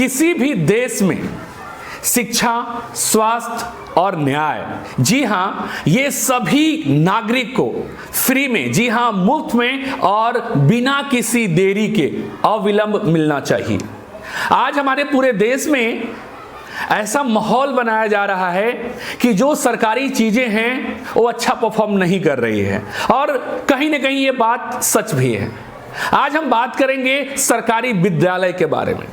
किसी भी देश में शिक्षा, स्वास्थ्य और न्याय, जी हाँ, ये सभी नागरिक को फ्री में, जी हाँ, मुफ्त में और बिना किसी देरी के अविलंब मिलना चाहिए। आज हमारे पूरे देश में ऐसा माहौल बनाया जा रहा है कि जो सरकारी चीजें हैं वो अच्छा परफॉर्म नहीं कर रही है, और कहीं ना कहीं ये बात सच भी है। आज हम बात करेंगे सरकारी विद्यालय के बारे में।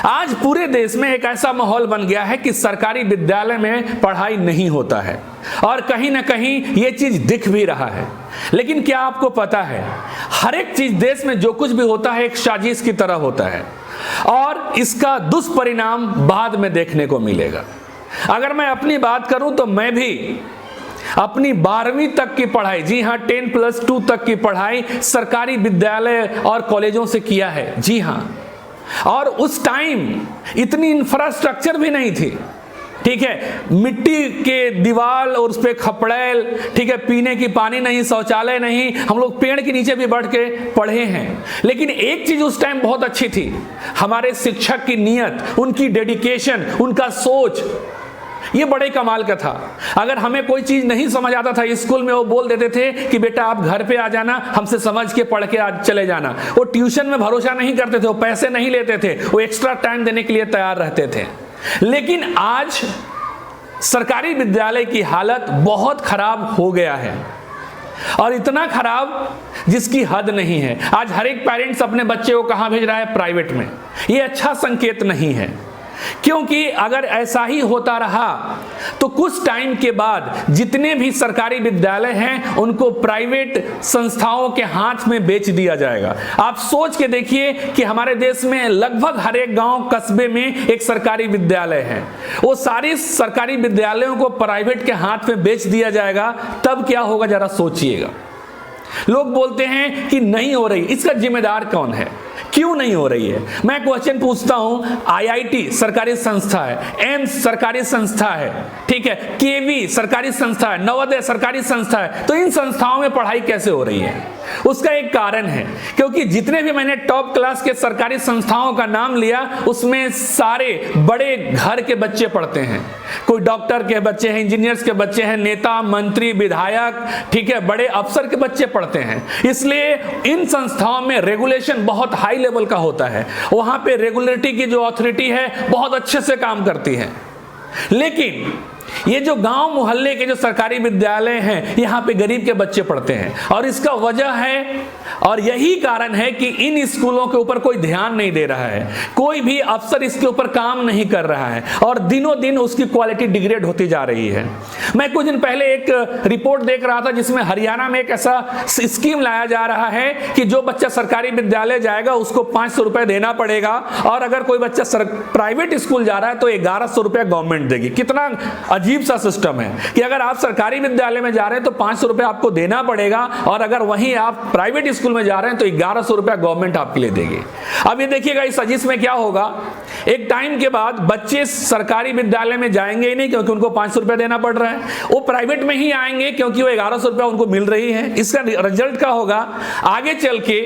आज पूरे देश में एक ऐसा माहौल बन गया है कि सरकारी विद्यालय में पढ़ाई नहीं होता है, और कहीं ना कहीं ये चीज दिख भी रहा है। लेकिन क्या आपको पता है, हर एक चीज देश में जो कुछ भी होता है एक साजिश की तरह होता है, और इसका दुष्परिणाम बाद में देखने को मिलेगा। अगर मैं अपनी बात करूं तो मैं भी अपनी 12वीं तक की पढ़ाई, जी हां, 10+2 तक की पढ़ाई सरकारी विद्यालय और कॉलेजों से किया है, जी हां। और उस टाइम इतनी इंफ्रास्ट्रक्चर भी नहीं थी, ठीक है, मिट्टी के दीवार और उस पे खपड़ैल, ठीक है, पीने की पानी नहीं, शौचालय नहीं, हम लोग पेड़ के नीचे भी बैठ के पढ़े हैं। लेकिन एक चीज उस टाइम बहुत अच्छी थी, हमारे शिक्षक की नीयत, उनकी डेडिकेशन, उनका सोच, ये बड़े कमाल का था। अगर हमें कोई चीज नहीं समझ आता था स्कूल में, वो बोल देते थे कि बेटा आप घर पे आ जाना, हमसे समझ के पढ़ के आज चले जाना। वो ट्यूशन में भरोसा नहीं करते थे, वो पैसे नहीं लेते थे, वो एक्स्ट्रा टाइम देने के लिए तैयार रहते थे। लेकिन आज सरकारी विद्यालय की हालत बहुत खराब हो गया है, और इतना खराब जिसकी हद नहीं है। आज हर एक पेरेंट्स अपने बच्चे को कहां भेज रहा है? प्राइवेट में। ये अच्छा संकेत नहीं है, क्योंकि अगर ऐसा ही होता रहा तो कुछ टाइम के बाद जितने भी सरकारी विद्यालय हैं उनको प्राइवेट संस्थाओं के हाथ में बेच दिया जाएगा। आप सोच के देखिए कि हमारे देश में लगभग हर एक गांव, कस्बे में एक सरकारी विद्यालय है, वो सारी सरकारी विद्यालयों को प्राइवेट के हाथ में बेच दिया जाएगा, तब क्या होगा जरा सोचिएगा। लोग बोलते हैं कि नहीं हो रही, इसका जिम्मेदार कौन है? क्यों नहीं हो रही है? मैं क्वेश्चन पूछता हूं, आईआईटी सरकारी संस्था है, एम्स सरकारी संस्था है, ठीक है, केवी सरकारी संस्था है, नवोदय सरकारी संस्था है, तो इन संस्थाओं में पढ़ाई कैसे हो रही है? उसका एक कारण है, क्योंकि जितने भी मैंने टॉप क्लास के सरकारी संस्थाओं का नाम लिया उसमें सारे बड़े घर के बच्चे पढ़ते हैं। कोई डॉक्टर के बच्चे हैं, इंजीनियर्स के बच्चे हैं, नेता, मंत्री, विधायक, ठीक है, बड़े अफसर के बच्चे पढ़ते हैं। इसलिए इन संस्थाओं में रेगुलेशन बहुत हाई लेवल का होता है, वहां पे रेगुलेटरी की जो अथॉरिटी है बहुत अच्छे से काम करती है। लेकिन ये जो गांव मोहल्ले के जो सरकारी विद्यालय हैं, यहां पे गरीब के बच्चे पढ़ते हैं, और इसका वजह है, और यही कारण है कि इन स्कूलों के ऊपर कोई ध्यान नहीं दे रहा है, कोई भी अफसर इसके ऊपर काम नहीं कर रहा है, और दिनों दिन उसकी क्वालिटी डिग्रेड होती जा रही है। मैं कुछ दिन पहले एक रिपोर्ट देख रहा था जिसमें हरियाणा में एक ऐसा स्कीम लाया जा रहा है कि जो बच्चा सरकारी विद्यालय जाएगा उसको 500 रुपए देना पड़ेगा, और अगर कोई बच्चा प्राइवेट स्कूल जा रहा है तो 1100 रुपया गवर्नमेंट देगी। कितना अजीब सा सिस्टम है कि अगर आप सरकारी विद्यालय में जा रहे हैं तो 500 रुपया आपको देना पड़ेगा, और अगर वहीं आप प्राइवेट स्कूल में जा रहे हैं तो 1100 रुपया गवर्नमेंट आपके लिए देगी। अब ये देखिएगा इस साजिश में क्या होगा, एक टाइम के बाद बच्चे सरकारी विद्यालय में जाएंगे ही नहीं क्योंकि उनको 500 रुपया देना पड़ रहा है, वो प्राइवेट में ही आएंगे क्योंकि वो 1100 रुपया उनको मिल रही है। इसका रिजल्ट क्या होगा, आगे चल के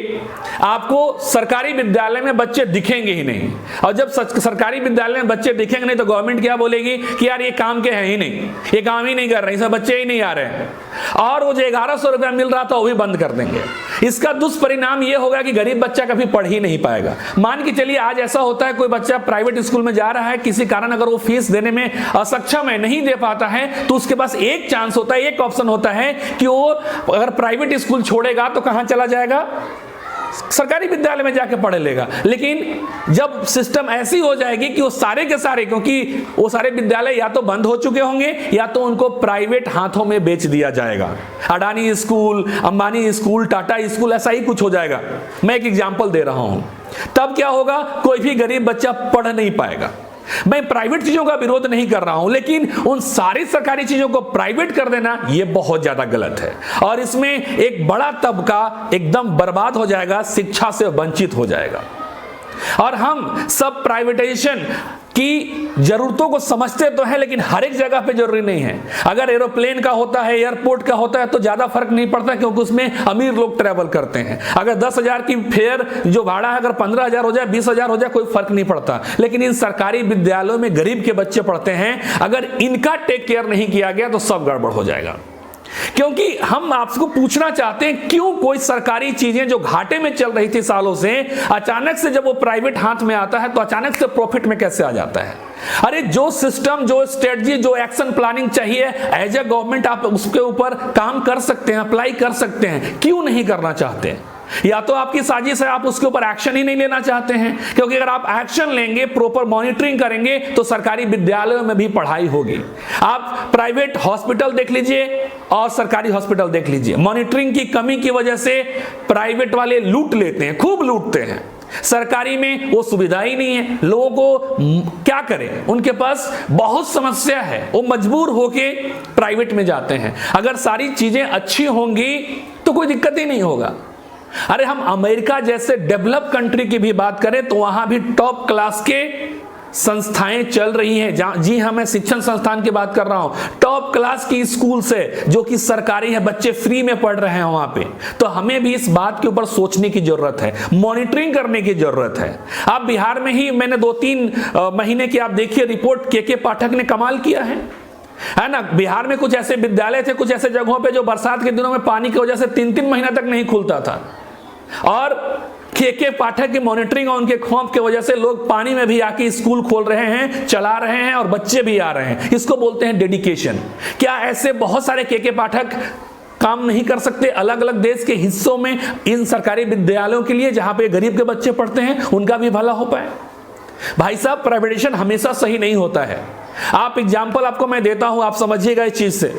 आपको सरकारी विद्यालय में बच्चे दिखेंगे ही नहीं, और जब सरकारी विद्यालय में बच्चे दिखेंगे नहीं तो गवर्नमेंट क्या बोलेगी कि यार ये काम के हैं ही नहीं, ये काम ही नहीं कर रहे, सब बच्चे ही नहीं आ रहे हैं, और वो जो 1100 रुपया मिल रहा था वो भी बंद कर देंगे। इसका दुष्परिणाम ये होगा कि गरीब बच्चा कभी पढ़ ही नहीं पाएगा। मान के चलिए आज ऐसा होता है कोई बच्चा प्राइवेट स्कूल में जा रहा है, किसी कारण अगर वो फीस देने में असक्षम है, नहीं दे पाता है, तो उसके पास एक चांस होता है, एक ऑप्शन होता है कि वो अगर प्राइवेट स्कूल छोड़ेगा तो कहां चला जाएगा? सरकारी विद्यालय में जाके पढ़ लेगा। लेकिन जब सिस्टम ऐसी हो जाएगी कि वो सारे के सारे, क्योंकि वो सारे विद्यालय या तो बंद हो चुके होंगे या तो उनको प्राइवेट हाथों में बेच दिया जाएगा, Adani school, Ambani school, Tata school, ऐसा ही कुछ हो जाएगा। मैं एक एग्जांपल दे रहा हूं। तब क्या होगा, कोई भी गरीब बच्चा पढ़ नहीं पाएगा। मैं प्राइवेट चीजों का विरोध नहीं कर रहा हूं, लेकिन उन सारी सरकारी चीजों को प्राइवेट कर देना यह बहुत ज्यादा गलत है, और इसमें एक बड़ा तबका एकदम बर्बाद हो जाएगा, शिक्षा से वंचित हो जाएगा। और हम सब प्राइवेटाइजेशन कि जरूरतों को समझते तो हैं, लेकिन हर एक जगह पे जरूरी नहीं है। अगर एरोप्लेन का होता है, एयरपोर्ट का होता है तो ज्यादा फर्क नहीं पड़ता, क्योंकि उसमें अमीर लोग ट्रैवल करते हैं। अगर 10,000 की फेयर जो भाड़ा है, अगर 15,000 हो जाए, 20,000 हो जाए, कोई फर्क नहीं पड़ता। लेकिन इन सरकारी विद्यालयों में गरीब के बच्चे पढ़ते हैं, अगर इनका टेक केयर नहीं किया गया तो सब गड़बड़ हो जाएगा। क्योंकि हम आपको पूछना चाहते हैं, क्यों कोई सरकारी चीजें जो घाटे में चल रही थी सालों से, अचानक से जब वो प्राइवेट हाथ में आता है तो अचानक से प्रॉफिट में कैसे आ जाता है? अरे जो सिस्टम, जो स्ट्रेटजी, जो एक्शन प्लानिंग चाहिए एज ए गवर्नमेंट, आप उसके ऊपर काम कर सकते हैं, अप्लाई कर सकते हैं, क्यों नहीं करना चाहते? या तो आपकी साजिश है, आप उसके ऊपर एक्शन ही नहीं लेना चाहते हैं। क्योंकि अगर आप एक्शन लेंगे, प्रॉपर मॉनिटरिंग करेंगे, तो सरकारी विद्यालयों में भी पढ़ाई होगी। आप प्राइवेट हॉस्पिटल देख लीजिए और सरकारी हॉस्पिटल देख लीजिए, मॉनिटरिंग की कमी की वजह से प्राइवेट वाले लूट लेते हैं, खूब लूटते हैं। सरकारी में वो सुविधा ही नहीं है, लोगों को क्या करें, उनके पास बहुत समस्या है, वो मजबूर होके प्राइवेट में जाते हैं। अगर सारी चीजें अच्छी होंगी तो कोई दिक्कत ही नहीं होगा। अरे हम अमेरिका जैसे डेवलप कंट्री की भी बात करें तो वहां भी टॉप क्लास के संस्थाएं चल रही हैं। जी हाँ, मैं शिक्षण संस्थान की बात कर रहा हूं। टॉप क्लास की स्कूल से जो कि सरकारी है, बच्चे फ्री में पढ़ रहे हैं वहां पे। तो हमें भी इस बात के ऊपर सोचने की जरूरत है, मॉनिटरिंग करने की जरूरत है। आप बिहार में ही मैंने 2-3 महीने की आप देखिए रिपोर्ट, के पाठक ने कमाल किया है ना। बिहार में कुछ ऐसे विद्यालय थे, कुछ ऐसे जगहों पे जो बरसात के दिनों में पानी की वजह से 3-3 महीना तक नहीं खुलता था, और के पाठक की मॉनिटरिंग और उनके खौफ की वजह से लोग पानी में भी आके स्कूल खोल रहे हैं, चला रहे हैं, और बच्चे भी आ रहे हैं। इसको बोलते हैं डेडिकेशन। क्या ऐसे बहुत सारे के पाठक काम नहीं कर सकते अलग अलग देश के हिस्सों में इन सरकारी विद्यालयों के लिए, जहां पे गरीब के बच्चे पढ़ते हैं, उनका भी भला हो पाए? भाई साहब, प्राइवेटाइजेशन हमेशा सही नहीं होता है। आप एग्जाम्पल आपको मैं देता हूं, आप समझिएगा इस चीज से।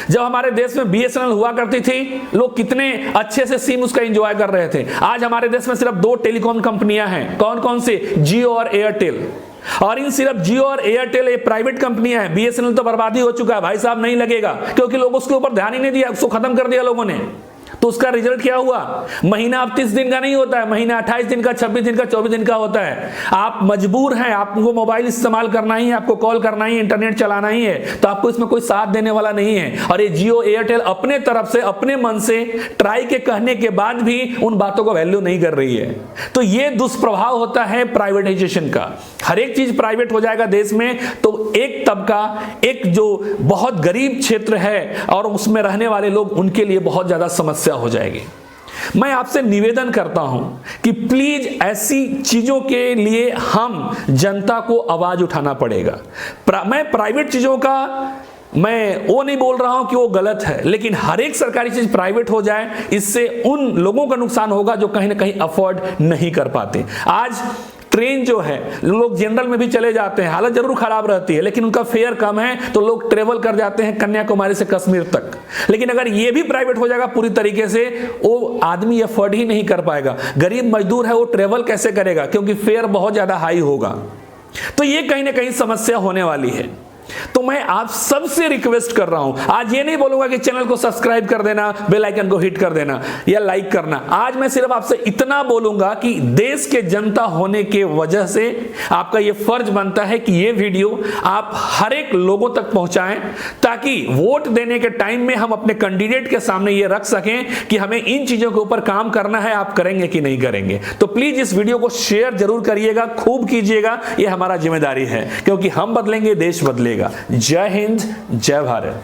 जब हमारे देश में BSNL हुआ करती थी, लोग कितने अच्छे से सिम उसका एंजॉय कर रहे थे। आज हमारे देश में सिर्फ 2 टेलीकॉम कंपनियां हैं। कौन कौन सी? जियो और एयरटेल। और इन सिर्फ जियो और एयरटेल ये प्राइवेट कंपनियां हैं। BSNL तो बर्बादी हो चुका है भाई साहब, नहीं लगेगा, क्योंकि लोग उसके ऊपर ध्यान ही नहीं दिया, उसको खत्म कर दिया लोगों ने। तो उसका रिजल्ट क्या हुआ? महीना अब 30 दिन का नहीं होता है, महीना 28 दिन का, 26 दिन का, 24 दिन का होता है। आप मजबूर हैं, आपको मोबाइल इस्तेमाल करना ही है, आपको कॉल करना ही, इंटरनेट चलाना ही है, तो आपको इसमें कोई साथ देने वाला नहीं है। और ये जियो एयरटेल अपने तरफ से, अपने मन से ट्राई के कहने के बाद भी उन बातों को वैल्यू नहीं कर रही है। तो ये दुष्प्रभाव होता है प्राइवेटाइजेशन का। हर एक चीज प्राइवेट हो जाएगा देश में तो एक तबका, एक जो बहुत गरीब क्षेत्र है और उसमें रहने वाले लोग, उनके लिए बहुत ज्यादा समस्या हो जाएगी। मैं आपसे निवेदन करता हूं कि प्लीज ऐसी चीजों के लिए हम जनता को आवाज उठाना पड़ेगा। मैं प्राइवेट चीजों का मैं वो नहीं बोल रहा हूं कि वो गलत है, लेकिन हर एक सरकारी चीज प्राइवेट हो जाए, इससे उन लोगों का नुकसान होगा जो कहीं ना कहीं अफोर्ड नहीं कर पाते। आज ट्रेन जो है, लोग जनरल में भी चले जाते हैं, हालत जरूर खराब रहती है, लेकिन उनका फेयर कम है तो लोग ट्रेवल कर जाते हैं कन्याकुमारी से कश्मीर तक। लेकिन अगर ये भी प्राइवेट हो जाएगा पूरी तरीके से, वो आदमी अफोर्ड ही नहीं कर पाएगा। गरीब मजदूर है, वो ट्रेवल कैसे करेगा, क्योंकि फेयर बहुत ज्यादा हाई होगा। तो ये कहीं ना कहीं समस्या होने वाली है। तो मैं आप सबसे रिक्वेस्ट कर रहा हूं, आज ये नहीं बोलूंगा कि चैनल को सब्सक्राइब कर देना, बेल आइकन को हिट कर देना या लाइक करना। आज मैं सिर्फ आपसे इतना बोलूंगा कि देश के जनता होने के वजह से आपका ये फर्ज बनता है कि ये वीडियो आप हर एक लोगों तक पहुंचाएं, ताकि वोट देने के टाइम में हम अपने कैंडिडेट के सामने ये रख सकें कि हमें इन चीजों के ऊपर काम करना है, आप करेंगे कि नहीं करेंगे। तो प्लीज इस वीडियो को शेयर जरूर करिएगा, खूब कीजिएगा, ये हमारा जिम्मेदारी है, क्योंकि हम बदलेंगे, देश बदलेगा। जय हिंद, जय भारत।